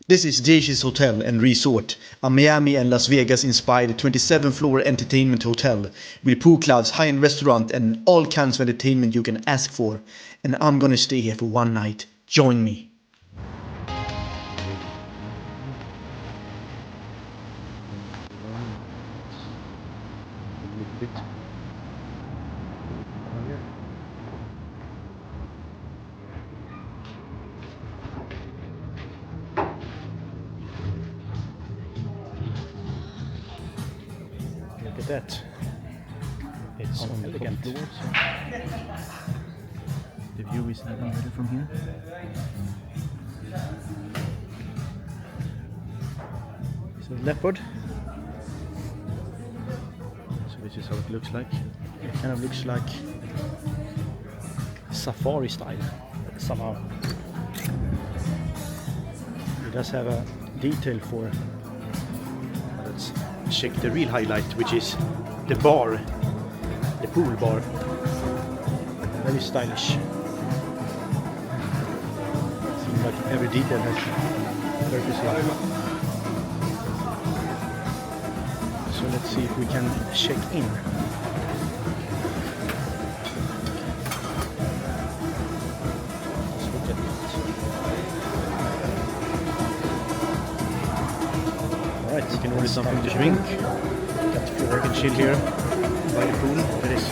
This is Jacy'z Hotel and Resort, a Miami and Las Vegas inspired 27-floor entertainment hotel with pool clubs, high-end restaurant and all kinds of entertainment you can ask for. And I'm gonna stay here for one night. Join me. Look at that. It's on elegant. The view is even better from here. So leopard. So this is how it looks like. It kind of looks like safari style somehow. It does have a detail for. Let's check the real highlight, which is the bar, the pool bar. Very stylish. Seems like every detail has purpose here. So let's see if we can check in. Let's look at it. Alright, you can order something to drink. Got floor, you can chill here by the pool. There is.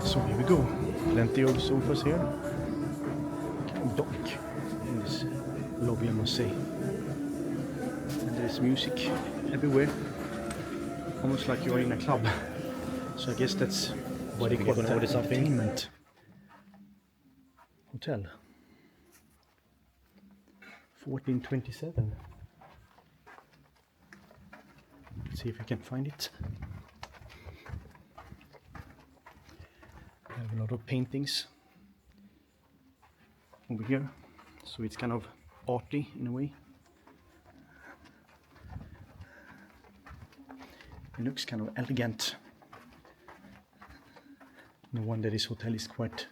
So here we go. Plenty of sofas here. Donk in this lobby, I must say. And there's music everywhere, almost like you're in a club. So I guess that's what you call an entertainment hotel. 1427. Let's see if we can find it. I have a lot of paintings over here, so it's kind of arty in a way. It looks kind of elegant. No wonder this hotel is quite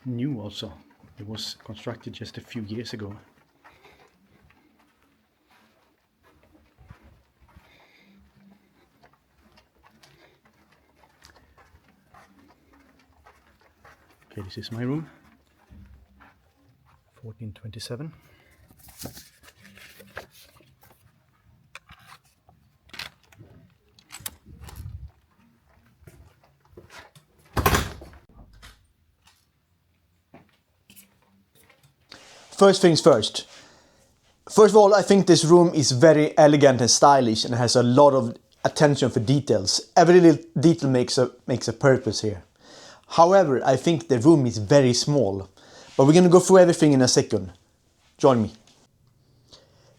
new also. It was constructed just a few years ago. Okay, this is my room. 1427. First things first. First of all, I think this room is very elegant and stylish and has a lot of attention for details. Every little detail makes a purpose here. However, I think the room is very small. But we're gonna go through everything in a second. Join me.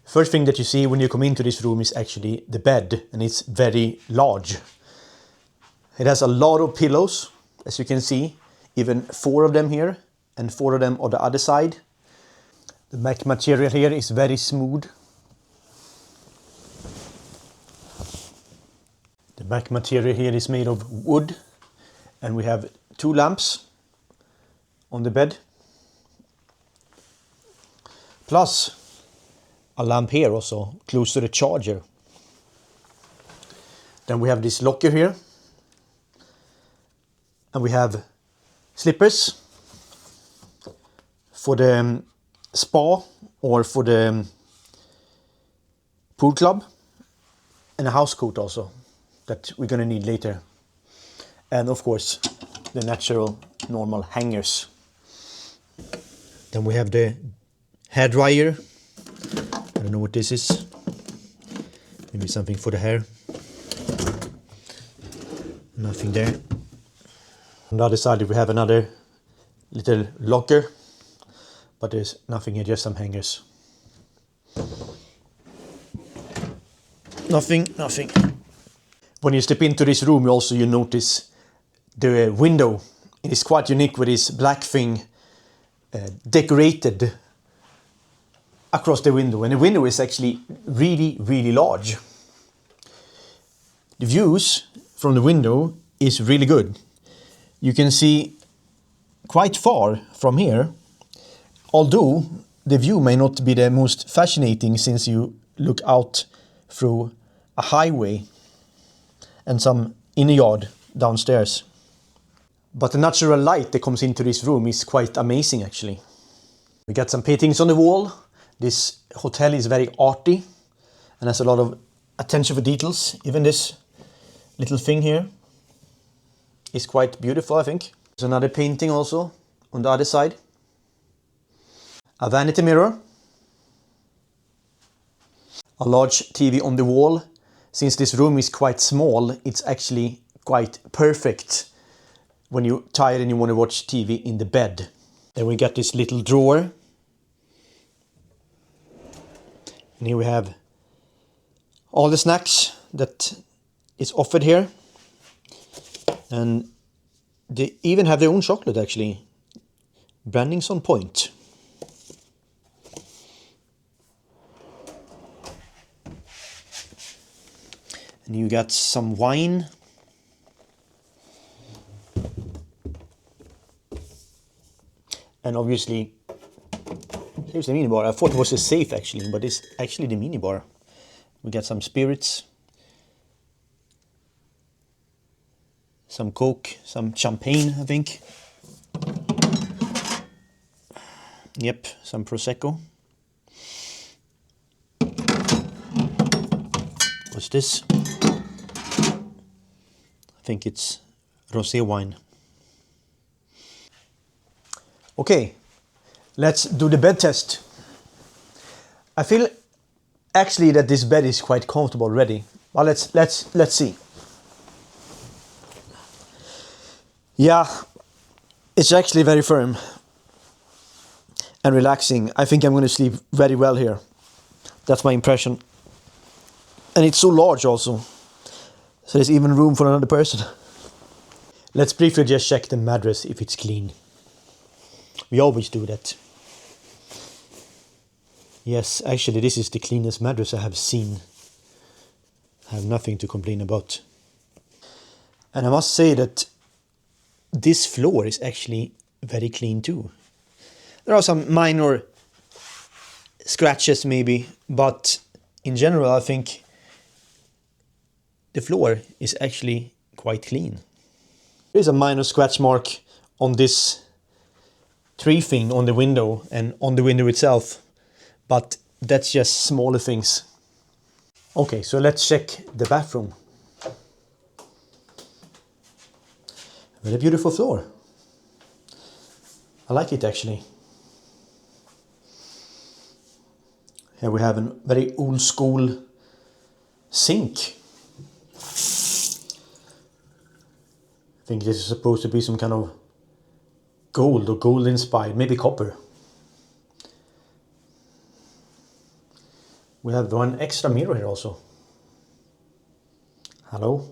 First thing that you see when you come into this room is actually the bed, and it's very large. It has a lot of pillows, as you can see, even 4 of them here and 4 of them on the other side. The back material here is very smooth. The back material here is made of wood, and we have 2 lamps on the bed. Plus a lamp here also, close to the charger. Then we have this locker here. And we have slippers for the spa or for the pool club. And a house coat also that we're gonna need later. And of course the natural normal hangers. Then we have the hair dryer. I don't know what this is. Maybe something for the hair. Nothing there. On the other side we have another little locker. But there's nothing here, just some hangers. Nothing. When you step into this room, you notice the window It is quite unique with this black thing decorated across the window, and the window is actually really large. The views from the window is really good. You can see quite far from here, although the view may not be the most fascinating since you look out through a highway and some inner yard downstairs. But the natural light that comes into this room is quite amazing actually. We got some paintings on the wall. This hotel is very arty and has a lot of attention for details. Even this little thing here is quite beautiful, I think. There's another painting also on the other side. A vanity mirror. A large TV on the wall. Since this room is quite small, it's actually quite perfect when you're tired and you want to watch TV in the bed. Then we got this little drawer. And here we have all the snacks that is offered here. And they even have their own chocolate actually. Branding's on point. And you got some wine. And obviously, here's the minibar. I thought it was a safe actually, but it's actually the minibar. We got some spirits. Some Coke, some champagne, I think. Yep, some Prosecco. What's this? I think it's rosé wine. Okay, let's do the bed test. I feel actually that this bed is quite comfortable already. Well, let's see. Yeah, it's actually very firm and relaxing. I think I'm going to sleep very well here. That's my impression. And it's so large also. So there's even room for another person. Let's briefly just check the mattress if it's clean. We always do that. Yes, actually this is the cleanest mattress I have seen. I have nothing to complain about. And I must say that this floor is actually very clean too. There are some minor scratches maybe, but in general I think the floor is actually quite clean. There is a minor scratch mark on this tree thing on the window and on the window itself, but that's just smaller things. Okay, so let's check the bathroom. Very beautiful floor. I like it actually. Here we have a very old school sink. I think this is supposed to be some kind of gold or gold inspired, maybe copper. We have one extra mirror here also. Hello.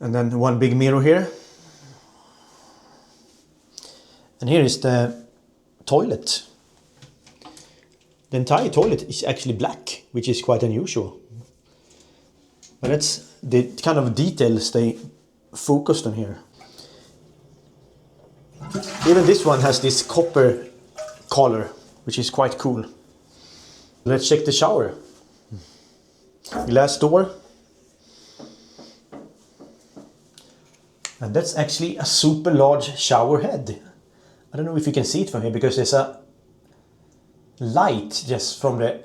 And then one big mirror here. And here is the toilet. The entire toilet is actually black, which is quite unusual. But that's the kind of details they focused on here. Even this one has this copper color, which is quite cool. Let's check the shower. Glass door. And that's actually a super large shower head. I don't know if you can see it from here because there's a light just from the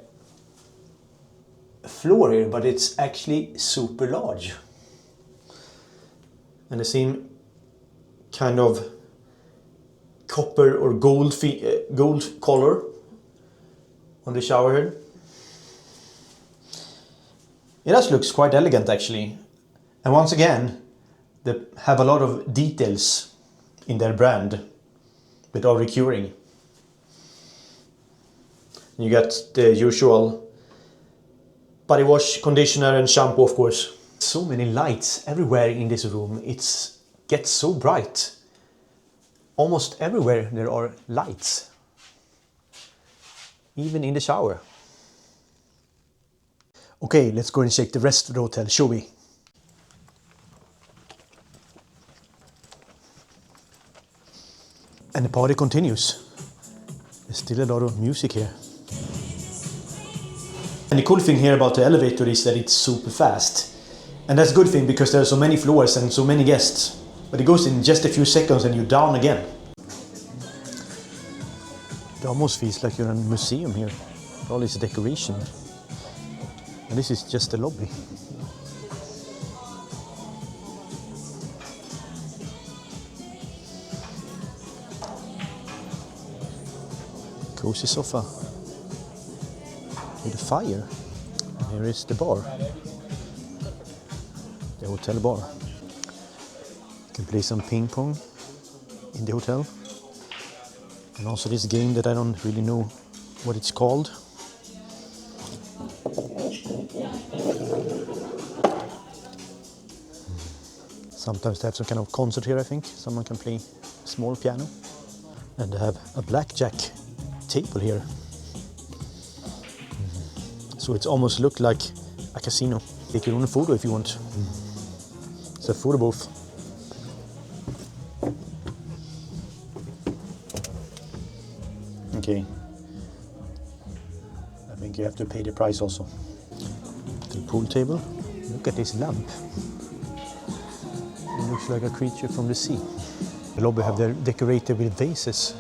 floor here, but it's actually super large. And the same kind of copper or gold color on the shower head. It just looks quite elegant actually. And once again, they have a lot of details in their brand that are recurring. You get the usual body wash, conditioner and shampoo of course. So many lights everywhere in this room. It gets so bright. Almost everywhere there are lights. Even in the shower. Okay, let's go and check the rest of the hotel, shall we? And the party continues. There's still a lot of music here. And the cool thing here about the elevator is that it's super fast. And that's a good thing because there are so many floors and so many guests. But it goes in just a few seconds and you're down again. It almost feels like you're in a museum here. All this decoration. And this is just the lobby. Cozy sofa with a fire. And here is the bar, the hotel bar. You can play some ping pong in the hotel. And also this game that I don't really know what it's called. Sometimes they have some kind of concert here, I think. Someone can play a small piano. And they have a blackjack table here. So it's almost looked like a casino. Take your own photo if you want. It's a photo booth. Okay. I think you have to pay the price also. The pool table. Look at this lamp. It looks like a creature from the sea. The lobby have their decorated with vases.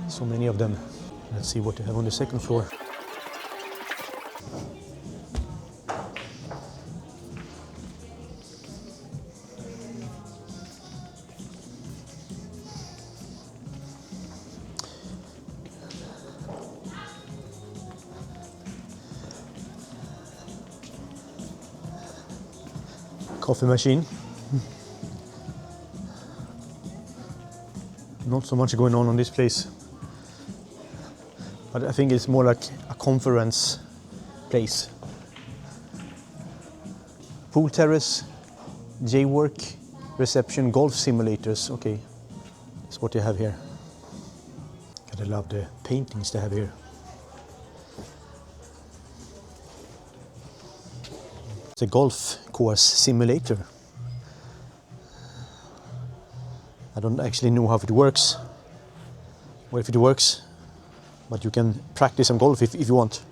So many of them. Let's see what they have on the second floor. Coffee machine. Not so much going on this place. But I think it's more like a conference place. Pool terrace, J-work, reception, golf simulators. Okay, that's what they have here. I love the paintings they have here. It's a golf course simulator. I don't actually know how it works, or if it works, but you can practice some golf if you want.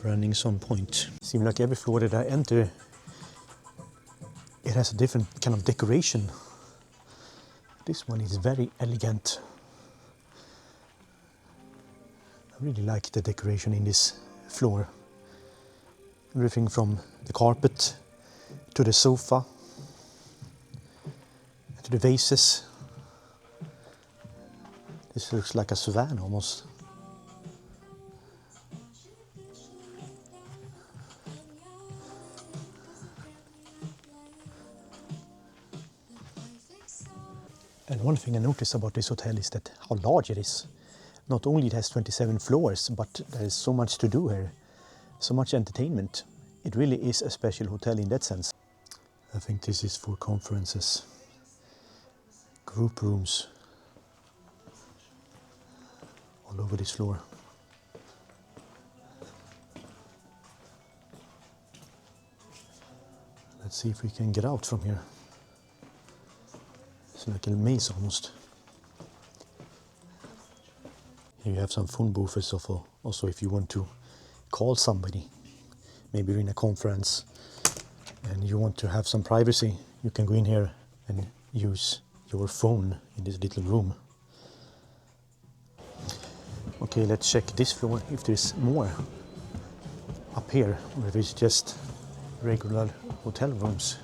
Branding some point. Seems like every floor that I enter, it has a different kind of decoration. This one is very elegant. I really like the decoration in this floor. Everything from the carpet to the sofa to the vases. This looks like a swan almost. And one thing I noticed about this hotel is that how large it is. Not only it has 27 floors, but there is so much to do here. So much entertainment. It really is a special hotel in that sense. I think this is for conferences. Group rooms. All over this floor. Let's see if we can get out from here. It's like a maze almost. Here you have some phone booths also if you want to call somebody. Maybe you're in a conference and you want to have some privacy. You can go in here and use your phone in this little room. Okay, let's check this floor if there's more up here, or if it's just regular hotel rooms.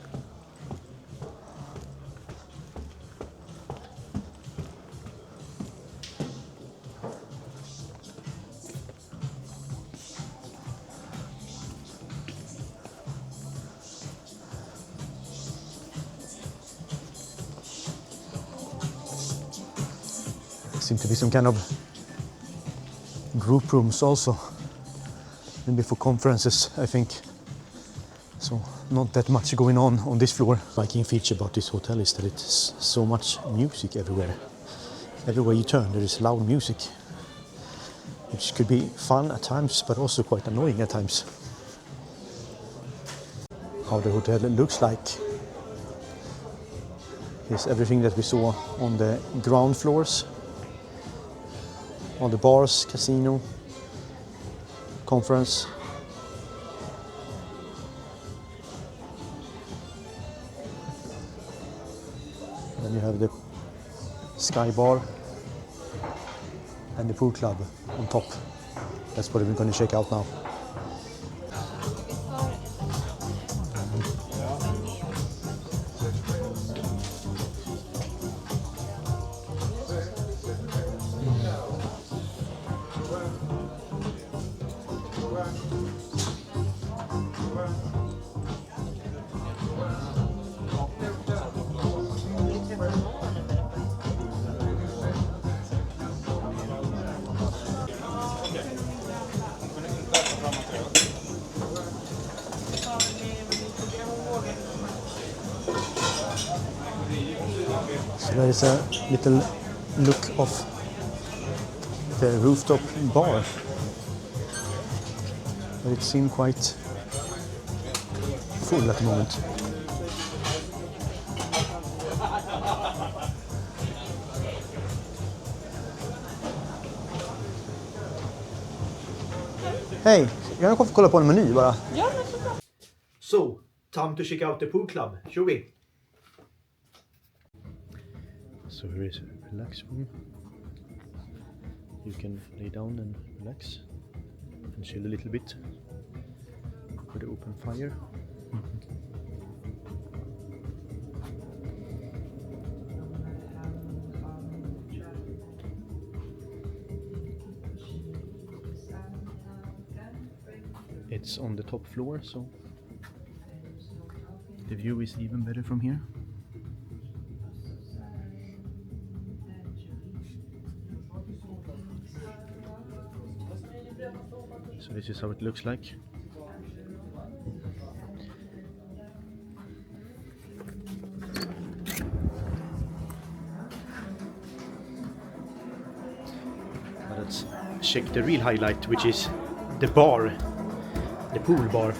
Seems to be some kind of group rooms also. Maybe for conferences, I think. So not that much going on this floor. Striking feature about this hotel is that it's so much music everywhere. Everywhere you turn there is loud music, which could be fun at times but also quite annoying at times. How the hotel looks like. Here's everything that we saw on the ground floors. All the bars, casino, conference. Then you have the Sky Bar and the pool club on top. That's what we're going to check out now. So there is a little look of the rooftop bar, but it seemed quite full at the moment. Hej, jag kan kolla på en meny bara. Ja, men så bra. So, time to check out the pool club, shall we? So here is a relax room. You can lay down and relax and chill a little bit with the open fire. It's on the top floor, so the view is even better from here. So this is how it looks like. Let's check the real highlight, which is the bar, the pool bar.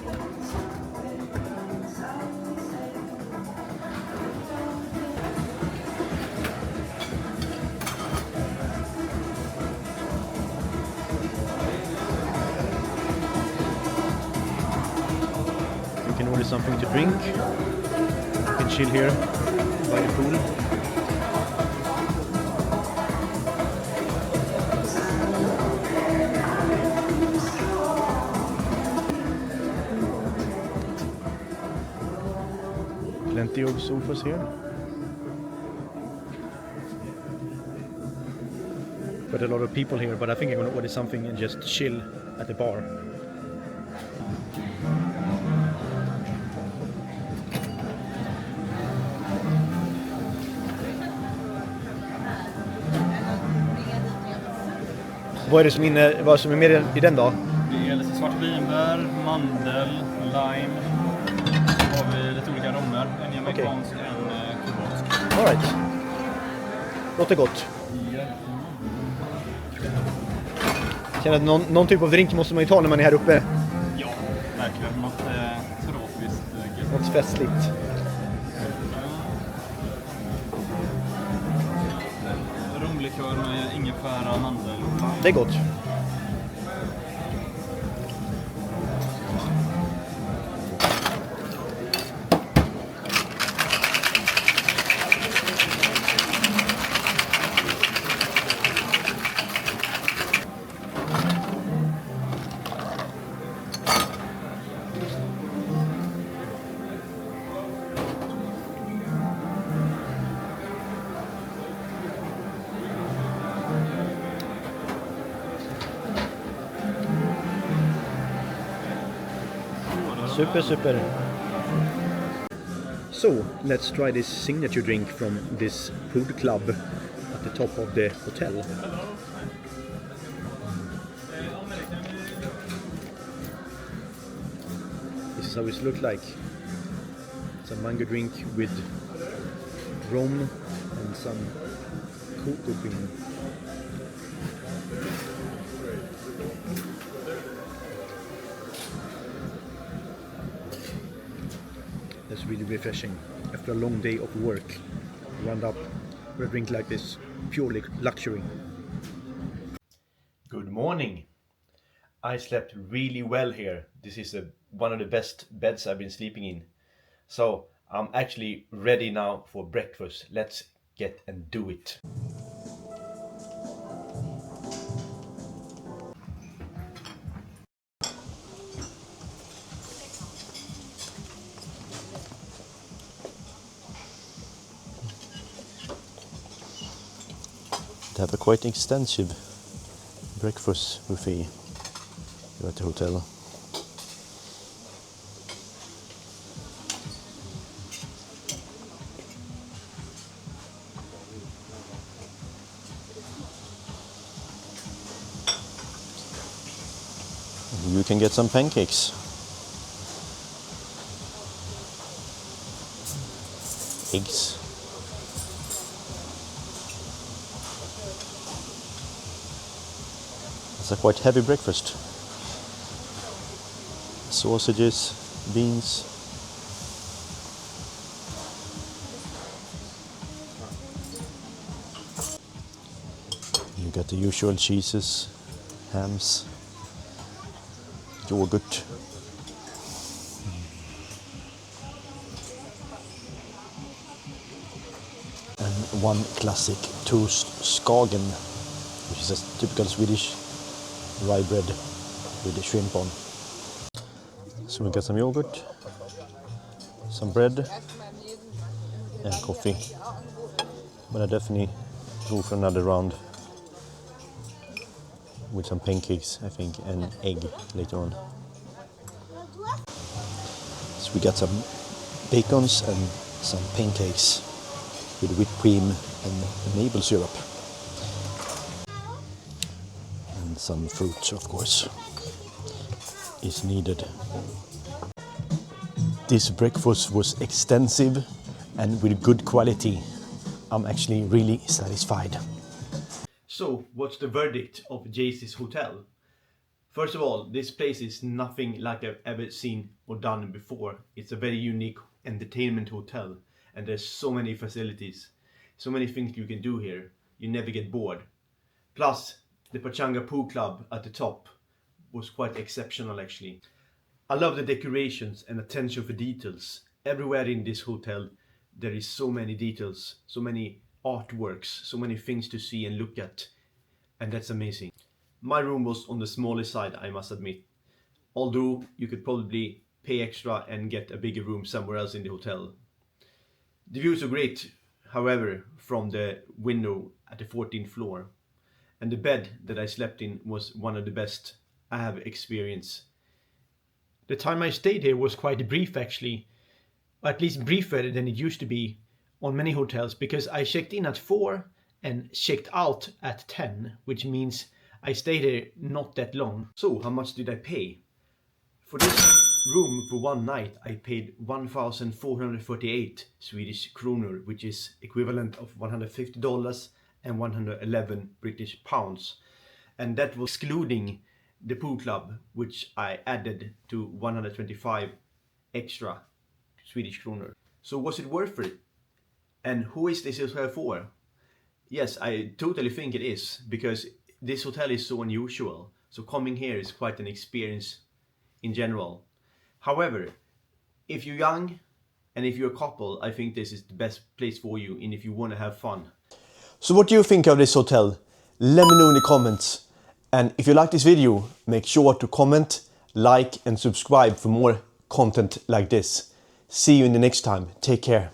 You can order something to drink. You can chill here by the pool. Plenty of sofas here. But a lot of people here, but I think I'm gonna order something and just chill at the bar. Vad är med i den då? Det är lite svart vinbär, mandel, lime. Så har vi lite olika romer. En jamaicansk och en kubansk. All right. Låter gott. Jag känner att någon typ av drink måste man ju ta när man är här uppe. Ja, verkligen. Något tropiskt. Något festligt. Romlikör med ingefära, mandel. Det är gott. Super. So, let's try this signature drink from this food club at the top of the hotel. This is how it looks like. Some mango drink with rum and some cocoa cream. That's really refreshing. After a long day of work, round up with a drink like this, purely luxury. Good morning. I slept really well here. This is one of the best beds I've been sleeping in. So I'm actually ready now for breakfast. Let's get and do it. They have a quite extensive breakfast buffet here at the hotel. You can get some pancakes, eggs, it's a quite heavy breakfast. Sausages, beans. You got the usual cheeses, hams, yogurt. And one classic toast Skagen, which is a typical Swedish rye bread with the shrimp on. So we got some yogurt, some bread and coffee. But I definitely go for another round with some pancakes, I think, and egg later on. So we got some bacons and some pancakes with whipped cream and maple syrup. And some fruit, of course, is needed. This breakfast was extensive and with good quality. I'm actually really satisfied. So, what's the verdict of Jacy'z Hotel? First of all, this place is nothing like I've ever seen or done before. It's a very unique entertainment hotel, and there's so many facilities, so many things you can do here. You never get bored. Plus, the Pachanga Pool Club at the top was quite exceptional actually. I love the decorations and attention for details. Everywhere in this hotel there is so many details, so many artworks, so many things to see and look at, and that's amazing. My room was on the smaller side, I must admit, although you could probably pay extra and get a bigger room somewhere else in the hotel. The views are great, however, from the window at the 14th floor, and the bed that I slept in was one of the best I have experienced. The time I stayed here was quite brief actually, or at least briefer than it used to be on many hotels, because I checked in at 4 and checked out at 10, which means I stayed here not that long. So how much did I pay? For this room for one night I paid 1,448 Swedish kronor, which is equivalent of $150 and 111 British pounds. And that was excluding the pool club, which I added to 125 extra Swedish kronor. So was it worth it? And who is this hotel for? Yes, I totally think it is, because this hotel is so unusual. So coming here is quite an experience in general. However, if you're young and if you're a couple, I think this is the best place for you, and if you want to have fun. So what do you think of this hotel? Let me know in the comments. And if you like this video, make sure to comment, like and subscribe for more content like this. See you in the next time. Take care.